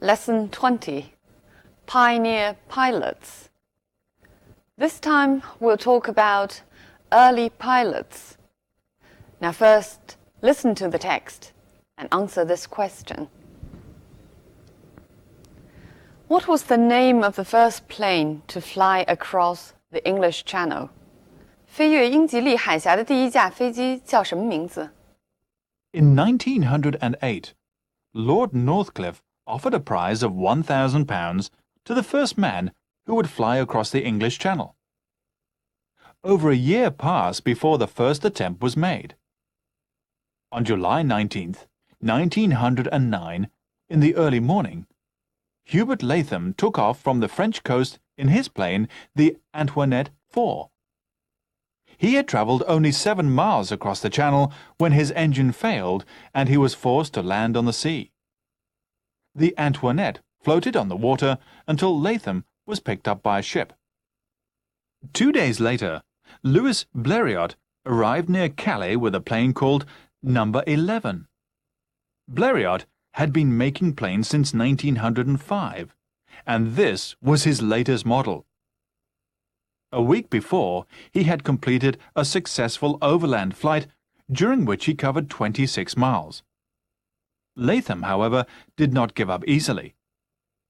Lesson 20, Pioneer Pilots. This time we'll talk about early pilots. Now first, listen to the text and answer this question. What was the name of the first plane to fly across the English Channel? 飞越英吉利海峡的第一架飞机叫什么名字？ In 1908, Lord Northcliffe offered a prize of £1,000 to the first man who would fly across the English Channel. Over a year passed before the first attempt was made. On July 19th, 1909, in the early morning, Hubert Latham took off from the French coast in his plane, the Antoinette IV. He had travelled only 7 miles across the channel when his engine failed and he was forced to land on the sea. The Antoinette floated on the water until Latham was picked up by a ship. 2 days later, Louis Blériot arrived near Calais with a plane called No. 11. Blériot had been making planes since 1905, and this was his latest model. A week before, he had completed a successful overland flight during which he covered 26 miles. Latham, however, did not give up easily.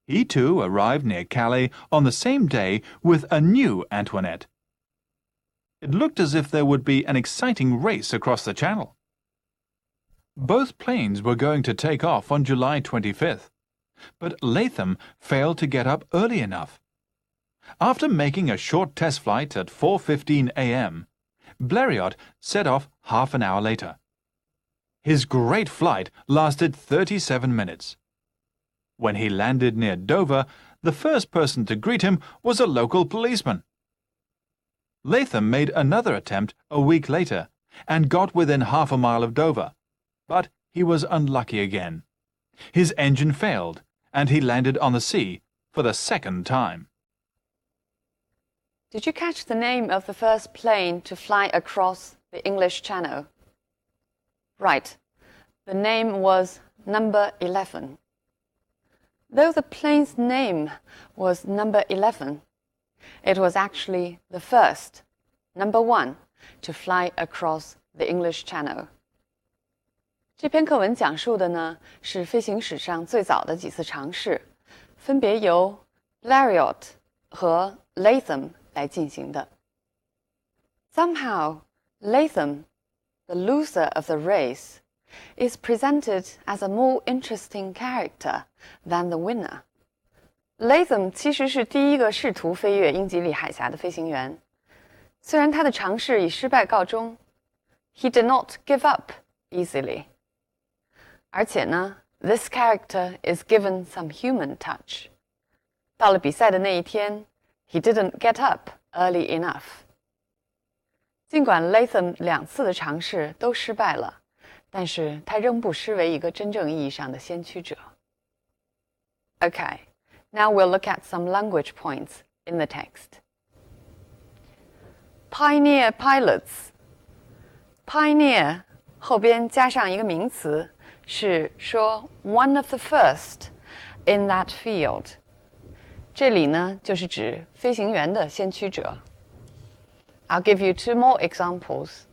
He too arrived near Calais on the same day with a new Antoinette. It looked as if there would be an exciting race across the channel. Both planes were going to take off on July 25th, but Latham failed to get up early enough. After making a short test flight at 4:15 a.m., Blériot set off half an hour later. His great flight lasted 37 minutes. When he landed near Dover, the first person to greet him was a local policeman. Latham made another attempt a week later and got within half a mile of Dover, but he was unlucky again. His engine failed, and he landed on the sea for the second time. Did you catch the name of the first plane to fly across the English Channel? Right. The name was No. 11. Though the plane's name was No. 11, it was actually the first, No. 1, to fly across the English Channel. 这篇课文讲述的呢是飞行史上最早的几次尝试，分别由 Blériot 和 Latham 来进行的。Somehow, Latham, the loser of the race, is presented as a more interesting character than the winner. Latham 其实是第一个试图飞越英吉利海峡的飞行员，虽然他的尝试以失败告终 ，he did not give up easily. 而且呢 ，this character is given some human touch. 到了比赛的那一天 ，he didn't get up early enough. 尽管 Latham 2次的尝试都失败了，但是他仍不失为一个真正意义上的先驱者。Okay, now we'll look at some language points in the text. Pioneer pilots. Pioneer 后边加上一个名词，是说 one of the first in that field. 这里呢，就是指飞行员的先驱者。I'll give you 2 more examples.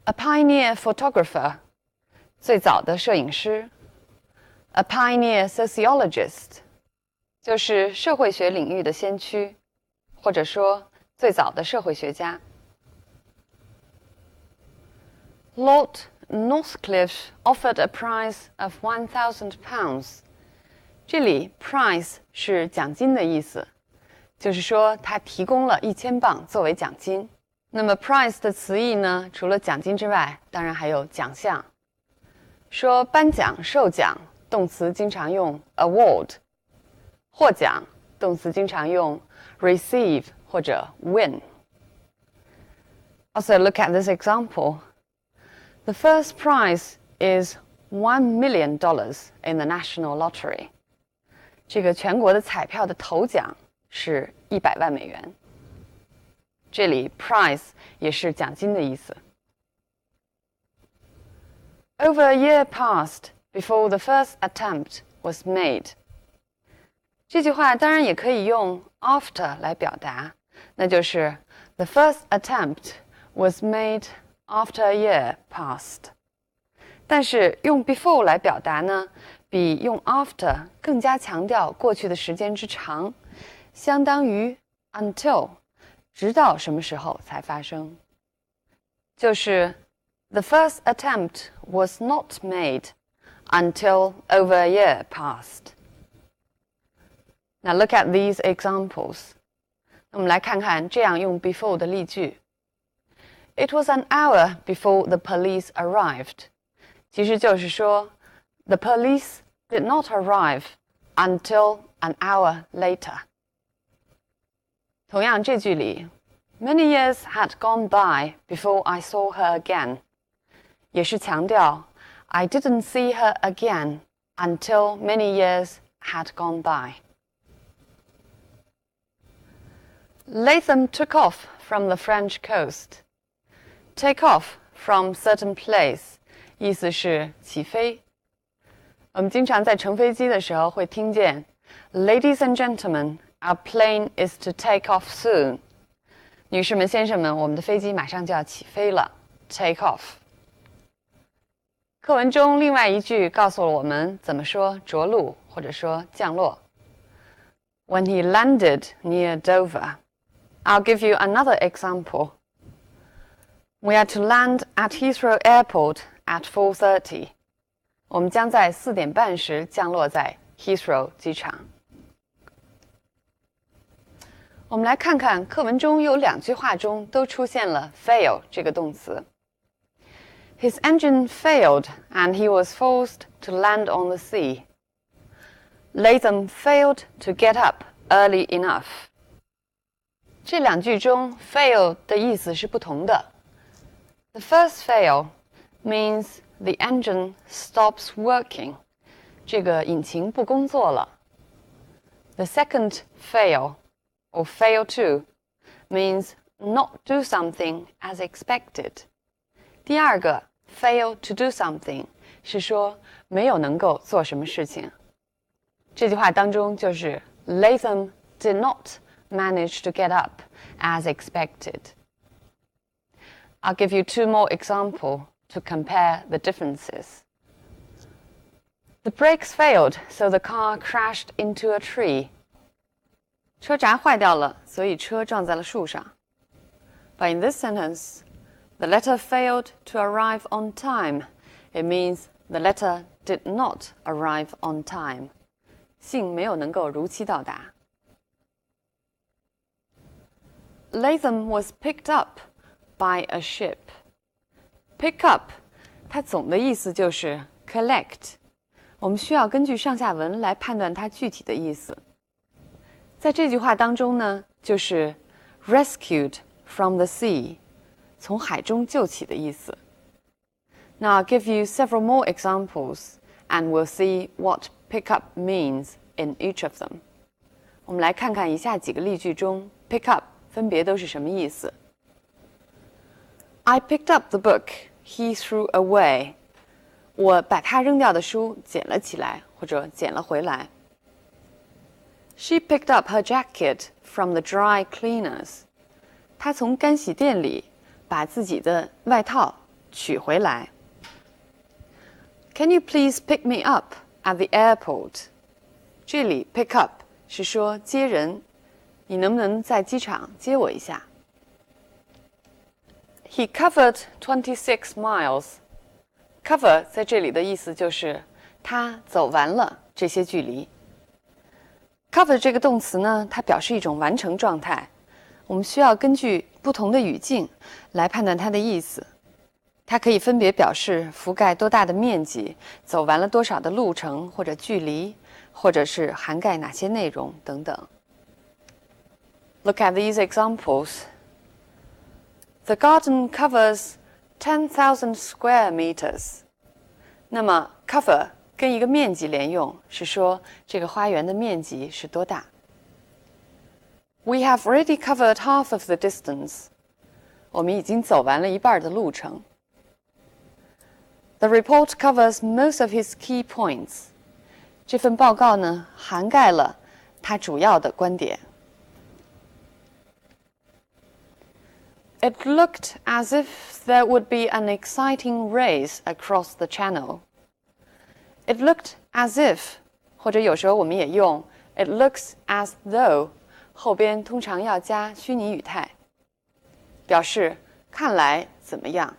A pioneer photographer, 最早的摄影师。A pioneer sociologist, 就是社会学领域的先驱，或者说最早的社会学家。Lord Northcliffe offered a prize of £1,000. 这里 prize 是奖金的意思，就是说他提供了1000镑作为奖金。那么 prize 的词义呢，除了奖金之外，当然还有奖项。说颁奖、授奖，动词经常用 award； 获奖，动词经常用 receive 或者 win。Also look at this example. The first prize is $1 million in the national lottery. 这个全国的彩票的头奖是100万美元。这里 prize 也是奖金的意思。Over a year passed before the first attempt was made。这句话当然也可以用 after 来表达，那就是 The first attempt was made after a year passed。但是用 before 来表达呢，比用 after 更加强调过去的时间之长，相当于 until， 直到什么时候才发生。就是 The first attempt was not made until over a year passed. Now look at these examples. 我们来看看这样用 before 的例句。It was an hour before the police arrived. 其实就是说 The police did not arrive until an hour later. 同样这句里 Many years had gone by before I saw her again. 也是强调 I didn't see her again until many years had gone by. Latham took off from the French coast. Take off from certain place 意思是起飞。我们经常在乘飞机的时候会听见 Ladies and gentlemen, our plane is to take off soon. 女士们、先生们，我们的飞机马上就要起飞了。Take off。课文中另外一句告诉了我们怎么说着陆或者说降落。When he landed near Dover. I'll give you another example. We are to land at Heathrow Airport at 4:30. 我们将在4点半时降落在 Heathrow 机场。我们来看看课文中有2句话中都出现了 fail 这个动词。His engine failed and he was forced to land on the sea. Latham failed to get up early enough. 这2句中 fail 的意思是不同的。The first fail means the engine stops working. 这个引擎不工作了。The second fail, or fail to, means not do something as expected. 第2个 fail to do something 是说没有能够做什么事情。这句话当中就是 Latham did not manage to get up as expected. I'll give you 2 more examples to compare the differences. The brakes failed, so the car crashed into a tree. 车闸坏掉了，所以车撞在了树上。But in this sentence, the letter failed to arrive on time. It means the letter did not arrive on time. 信没有能够如期到达。Latham was picked up by a ship. Pick up, 它总的意思就是 collect. 我们需要根据上下文来判断它具体的意思。在这句话当中呢，就是 rescued from the sea, 从海中救起的意思。Now I'll give you several more examples, and we'll see what pick up means in each of them. 我们来看看以下几个例句中 pick up 分别都是什么意思。I picked up the book he threw away. 我把他扔掉的书捡了起来，或者捡了回来。She picked up her jacket from the dry cleaners. 她从干洗店里把自己的外套取回来。Can you please pick me up at the airport? 这里 pick up 是说接人，你能不能在机场接我一下？ He covered 26 miles. Cover 在这里的意思就是他走完了这些距离。Cover 这个动词呢，它表示一种完成状态，我们需要根据不同的语境来判断它的意思。它可以分别表示覆盖多大的面积，走完了多少的路程或者距离，或者是涵盖哪些内容等等。Look at these examples. The garden covers 10,000 square meters. 那么 cover 跟一个面积连用，是说这个花园的面积是多大。We have already covered half of the distance. 我们已经走完了一半的路程。The report covers most of his key points. 这份报告呢，涵盖了他主要的观点。It looked as if there would be an exciting race across the channel. It looked as if, 或者有时候我们也用 it looks as though 后边通常要加虚拟语态，表示看来怎么样。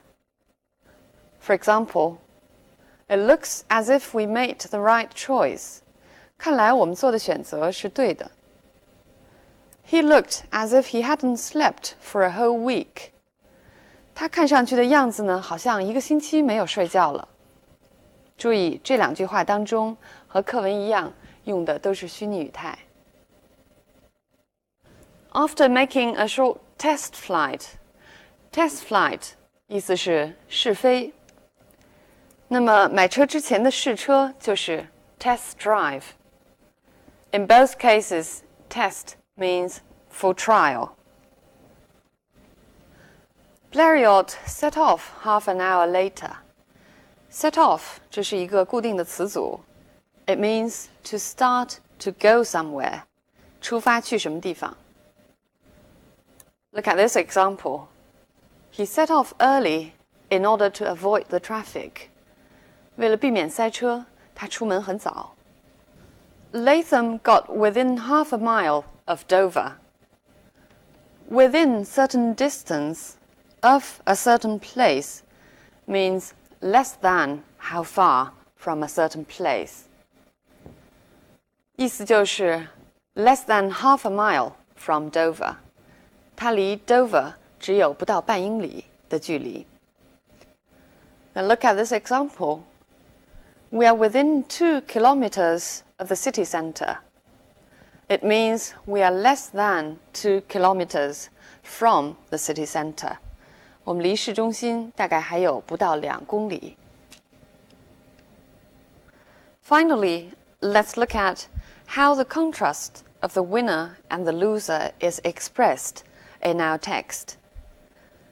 For example, it looks as if we made the right choice. 看来我们做的选择是对的。He looked as if he hadn't slept for a whole week. 他看上去的样子呢，好像一个星期没有睡觉了。注意这两句话当中和课文一样，用的都是虚拟语态。After making a short test flight 意思是试飞。那么买车之前的试车就是 test drive. In both cases, test means for trial. Blériot set off half an hour later. Set off 这是一个固定的词组。It means to start to go somewhere. 出发去什么地方。Look at this example. He set off early in order to avoid the traffic. 为了避免塞车，他出门很早。Latham got within half a mile of Dover. Within certain distance of a certain place means less than how far from a certain place. 意思就是 less than half a mile from Dover. 它离 Dover 只有不到半英里的距离。Now look at this example. We are within 2 kilometers of the city center. It means we are less than 2 kilometers from the city center. 我们离市中心大概还有不到2公里。Finally, let's look at how the contrast of the winner and the loser is expressed in our text.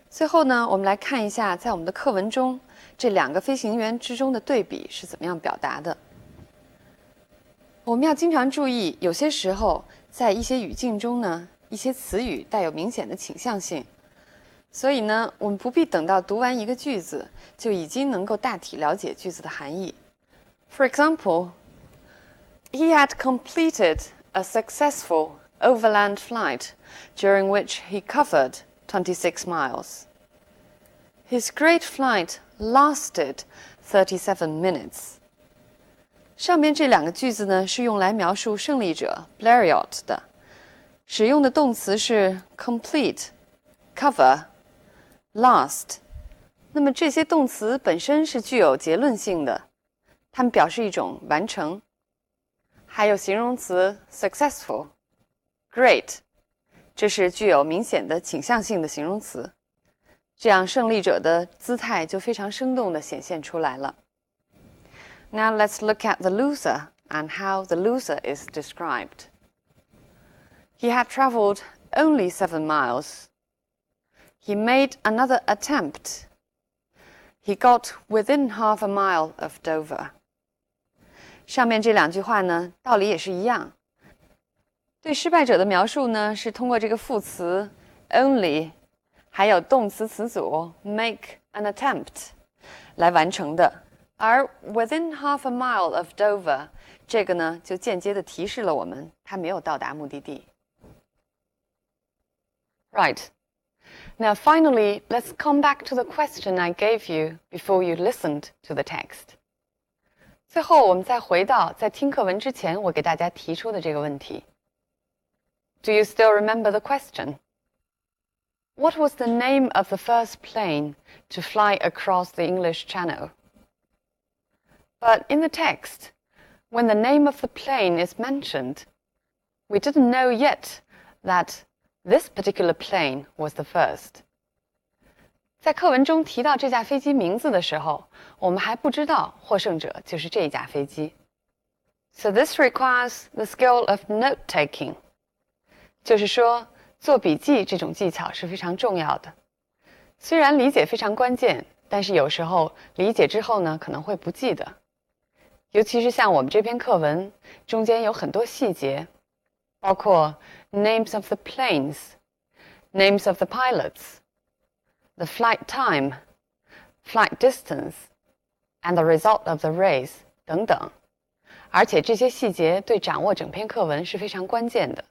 最后呢，我们来看一下在我们的课文中这2个飞行员之中的对比是怎么样表达的。我们要经常注意，有些时候在一些语境中呢，一些词语带有明显的倾向性，所以呢，我们不必等到读完一个句子就已经能够大体了解句子的含义。For example, he had completed a successful overland flight during which he covered 26 miles. His great flight lasted 37 minutes. 上面这2个句子呢，是用来描述胜利者 Blériot 的，使用的动词是 complete、cover、last。那么这些动词本身是具有结论性的，它们表示一种完成。还有形容词 successful、great， 这是具有明显的倾向性的形容词。这样胜利者的姿态就非常生动地显现出来了。Now let's look at the loser and how the loser is described. He had traveled only 7 miles. He made another attempt. He got within half a mile of Dover. 上面这2句话呢，道理也是一样。对失败者的描述呢，是通过这个副词 only 还有动词词组 make an attempt 来完成的。而 within half a mile of Dover 这个呢，就间接地提示了我们他没有到达目的地。Right. Now finally, let's come back to the question I gave you before you listened to the text. 最后我们再回到在听课文之前我给大家提出的这个问题。Do you still remember the question? What was the name of the first plane to fly across the English Channel? But in the text, when the name of the plane is mentioned, we didn't know yet that this particular plane was the first. 在课文中提到这架飞机名字的时候，我们还不知道获胜者就是这一架飞机。So this requires the skill of note-taking. 就是说，做笔记这种技巧是非常重要的。虽然理解非常关键，但是有时候理解之后呢，可能会不记得。尤其是像我们这篇课文中间有很多细节，包括 names of the planes, names of the pilots, the flight time, flight distance, and the result of the race 等等。而且这些细节对掌握整篇课文是非常关键的。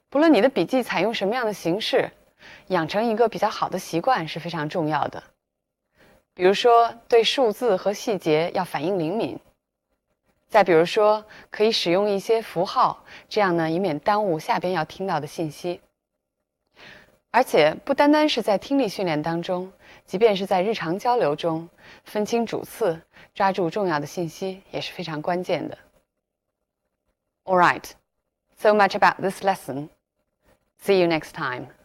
不论你的笔记采用什么样的形式，养成一个比较好的习惯是非常重要的。比如说，对数字和细节要反应灵敏。再比如说，可以使用一些符号，这样呢，以免耽误下边要听到的信息。而且，不单单是在听力训练当中，即便是在日常交流中，分清主次，抓住重要的信息也是非常关键的。All right, so much about this lesson. See you next time.